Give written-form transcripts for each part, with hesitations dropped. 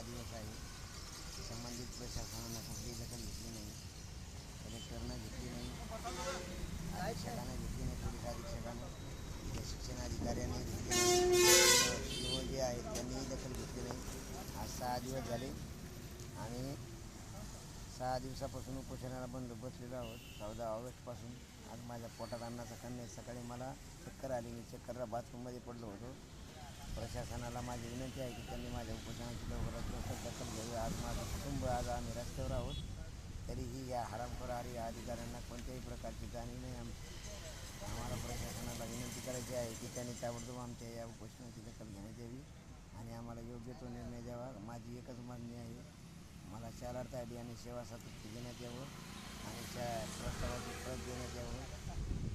दिवस आहे. संबंधित प्रशासनानं कुठलीही दखल घेतली नाही, कलेक्टरनं घेतली नाही, अधीक्षकानं घेतली नाही, पोलीस अधीक्षकानं, इथे शिक्षणाधिकाऱ्यांनी घेतली नाही, सी ओ जे आहेत त्यांनीही दखल घेतली नाही. आज 6 दिवस झाले आणि 6 दिवसापासून उपोषणाला बसलेलो आहोत. 14 ऑगस्टपासून. आज माझ्या पोटात अन्नाचा कमी आहे. सकाळी मला चक्कर आली, मी चक्करला बाथरूममध्ये पडलो होतो. प्रशासनाला माझी विनंती आहे की त्यांनी माझ्या उपोषणाची लवकरात लवकर दखल घ्यावी. आज माझं कुटुंब, आज आम्ही रस्त्यावर आहोत. तरीही या हरामखोर अधिकाऱ्यांना कोणत्याही प्रकारची जाणीव नाही. आम्हाला प्रशासनाला विनंती करायची आहे की त्यांनी ताबडतोब आमच्या या उपोषणाची दखल घेण्यात यावी आणि आम्हाला योग्य तो निर्णय द्यावा. माझी एकच मागणी आहे, मला शालार्थ आय डी आणि सेवा सातत्य देण्यात यावं आणि प्रस्तावाची प्रत देण्यात यावं.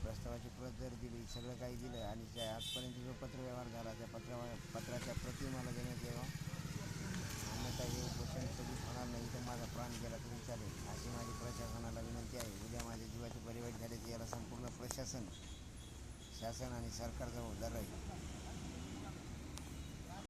प्रस्तावाची प्रत जर दिली, सगळं काही दिलं आणि आजपर्यंत जो पत्रव्यवहार झाला त्या पत्राच्या प्रती मला देण्यात यावा. अन्यथा हे उपोषण कधीच होणार नाही, तर माझा प्राण गेला तरी चालेल, अशी माझी प्रशासनाला विनंती आहे. उद्या माझ्या जीवाची परिवाईट झाल्याची याला संपूर्ण प्रशासन, शासन आणि सरकार जबाबदार राहील.